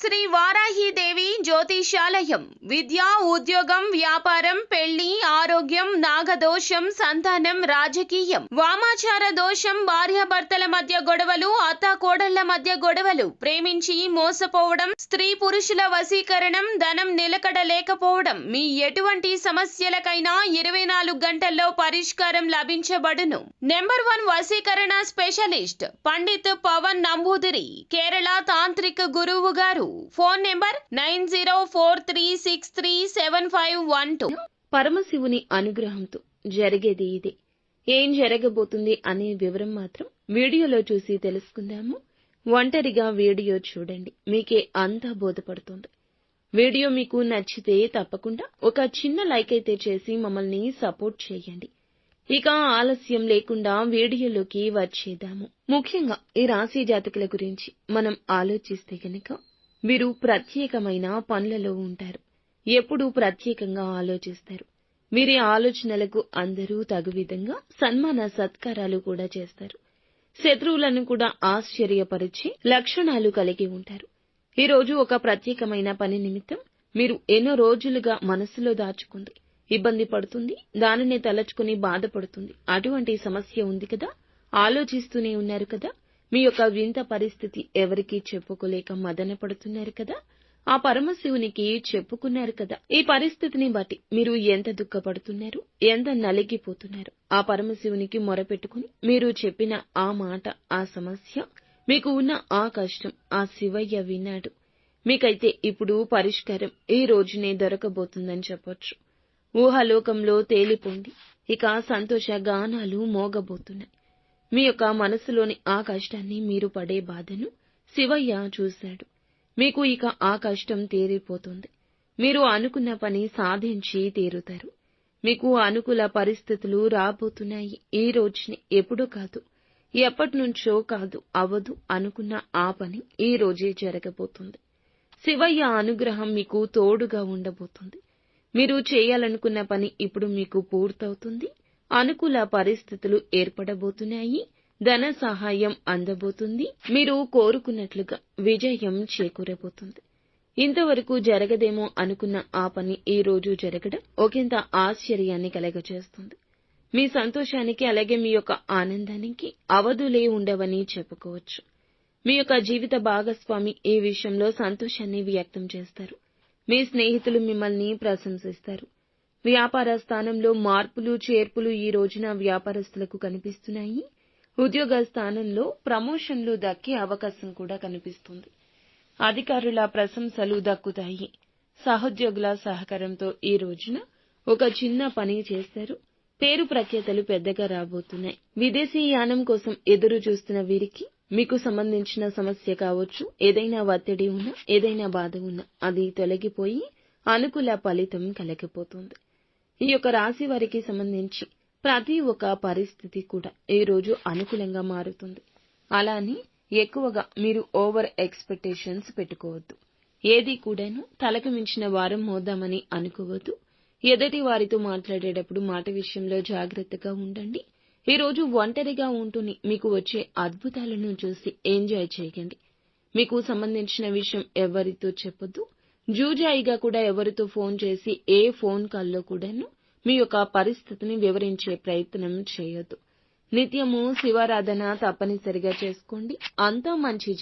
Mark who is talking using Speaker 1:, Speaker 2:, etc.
Speaker 1: శ్రీ వారాహిదేవి జ్యోతిషాలయం విద్య, ఉద్యోగం, వ్యాపారం, పెళ్లి, ఆరోగ్యం, నాగదోషం, సంతానం, రాజకీయం, వామాచార దోషం, భార్యాభర్తల మధ్య గొడవలు, అత్తాకోడళ్ల మధ్య గొడవలు, ప్రేమించి మోసపోవడం, స్త్రీ పురుషుల వశీకరణం, ధనం నిలకడ లేకపోవడం, మీ ఎటువంటి సమస్యలకైనా 24 గంటల్లో పరిష్కారం లభించబడును. నెంబర్ 1 వశీకరణ స్పెషలిస్ట్ పండిత్ పవన్ నంబూదిరి, కేరళ తాంత్రిక గురువు గారు. Phone number 9043637512.
Speaker 2: పరమశివుని అనుగ్రహంతో జరిగేది ఇదే. ఏం జరగబోతుంది అనే వివరం మాత్రం వీడియోలో చూసి తెలుసుకుందాము. ఒంటరిగా వీడియో చూడండి, మీకే అంతా బోధపడుతుంది. వీడియో మీకు నచ్చితే తప్పకుండా ఒక చిన్న లైక్ అయితే చేసి మమ్మల్ని సపోర్ట్ చేయండి. ఇక ఆలస్యం లేకుండా వీడియోలోకి వచ్చేద్దాము. ముఖ్యంగా ఈ రాశి జాతకుల గురించి మనం ఆలోచిస్తే గనక వీరు ప్రత్యేకమైన పనులలో ఉంటారు. ఎప్పుడూ ప్రత్యేకంగా ఆలోచిస్తారు. వీరి ఆలోచనలకు అందరూ తగు విధంగా సన్మాన సత్కారాలు కూడా చేస్తారు. శత్రువులను కూడా ఆశ్చర్యపరిచే లక్షణాలు కలిగి ఉంటారు. ఈ రోజు ఒక ప్రత్యేకమైన పని నిమిత్తం మీరు ఎన్నో రోజులుగా మనసులో దాచుకుంది ఇబ్బంది పడుతుంది, దానినే తలచుకుని బాధపడుతుంది. అటువంటి సమస్య ఉంది కదా, ఆలోచిస్తూనే ఉన్నారు కదా, మీ యొక్క వింత పరిస్థితి ఎవరికీ చెప్పుకోలేక మదన పడుతున్నారు కదా, ఆ పరమశివునికి చెప్పుకున్నారు కదా. ఈ పరిస్థితిని బట్టి మీరు ఎంత దుఃఖపడుతున్నారు, ఎంత నలిగిపోతున్నారు. ఆ పరమశివునికి మొరపెట్టుకుని మీరు చెప్పిన ఆ మాట, ఆ సమస్య, మీకు ఉన్న ఆ కష్టం ఆ శివయ్య విన్నాడు. మీకైతే ఇప్పుడు పరిష్కారం ఈ రోజునే దొరకబోతుందని చెప్పొచ్చు. ఊహాలోకంలో తేలిపోండి. ఇక సంతోష గానాలు మోగబోతున్నాయి. మీ యొక్క మనసులోని ఆ కష్టాన్ని, మీరు పడే బాధను శివయ్య చూశాడు. మీకు ఇక ఆ కష్టం తీరిపోతుంది. మీరు అనుకున్న పని సాధించి తీరుతారు. మీకు అనుకూల పరిస్థితులు రాబోతున్నాయి. ఈ రోజునే, ఎప్పుడో కాదు, ఎప్పటినుంచో కాదు, అవదు అనుకున్న ఆ పని ఈ రోజే జరగబోతుంది. శివయ్య అనుగ్రహం మీకు తోడుగా ఉండబోతుంది. మీరు చేయాలనుకున్న పని ఇప్పుడు మీకు పూర్తవుతుంది. అనుకూల పరిస్థితులు ఏర్పడబోతున్నాయి. ధన సహాయం అందబోతుంది. మీరు కోరుకున్నట్లుగా విజయం చేకూరబోతుంది. ఇంతవరకు జరగదేమో అనుకున్న ఆ పని ఈ రోజు జరగడం ఒకంత ఆశ్చర్యాన్ని కలగజేస్తుంది. మీ సంతోషానికి, అలాగే మీ యొక్క ఆనందానికి అవధులే ఉండవని చెప్పుకోవచ్చు. మీ యొక్క జీవిత భాగస్వామి ఈ విషయంలో సంతోషాన్ని వ్యక్తం చేస్తారు. మీ స్నేహితులు మిమ్మల్ని ప్రశంసిస్తారు. వ్యాపార స్థానంలో మార్పులు చేర్పులు ఈ రోజున వ్యాపారస్తులకు కనిపిస్తున్నాయి. ఉద్యోగ స్థానంలో ప్రమోషన్లు దక్కే అవకాశం కూడా కనిపిస్తుంది. అధికారుల ప్రశంసలు దక్కుతాయి. సహోద్యోగుల సహకారంతో ఈ రోజున ఒక చిన్న పని చేస్తారు. పేరు ప్రఖ్యాతలు పెద్దగా రాబోతున్నాయి. విదేశీ యానం కోసం ఎదురు చూస్తున్న వీరికి మీకు సంబంధించిన సమస్య కావచ్చు, ఏదైనా ఒత్తిడి ఉన్నా, ఏదైనా బాధ ఉన్నా అది తొలగిపోయి అనుకూల ఫలితం కలగబోతుంది. ఈ యొక్క రాశి వారికి సంబంధించి ప్రతి ఒక్క పరిస్థితి కూడా ఈ రోజు అనుకూలంగా మారుతుంది. అలానే ఎక్కువగా మీరు ఓవర్ ఎక్స్పెక్టేషన్స్ పెట్టుకోవద్దు. ఏది కూడాను తలకు మించిన వారం మోద్దామని అనుకోవద్దు. ఎదుటి వారితో మాట్లాడేటప్పుడు మాట విషయంలో జాగ్రత్తగా ఉండండి. ఈ రోజు ఒంటరిగా ఉంటూనే మీకు వచ్చే అద్భుతాలను చూసి ఎంజాయ్ చేయండి. మీకు సంబంధించిన విషయం ఎవరితో చెప్పొద్దు. జూజాయిగా కూడా ఎవరితో ఫోన్ చేసి ఏ ఫోన్ కాల్లో కూడాను మీ యొక్క పరిస్థితిని వివరించే ప్రయత్నం చేయొద్దు. నిత్యము శివారాధన తప్పనిసరిగా చేసుకోండి. అంతా మంచి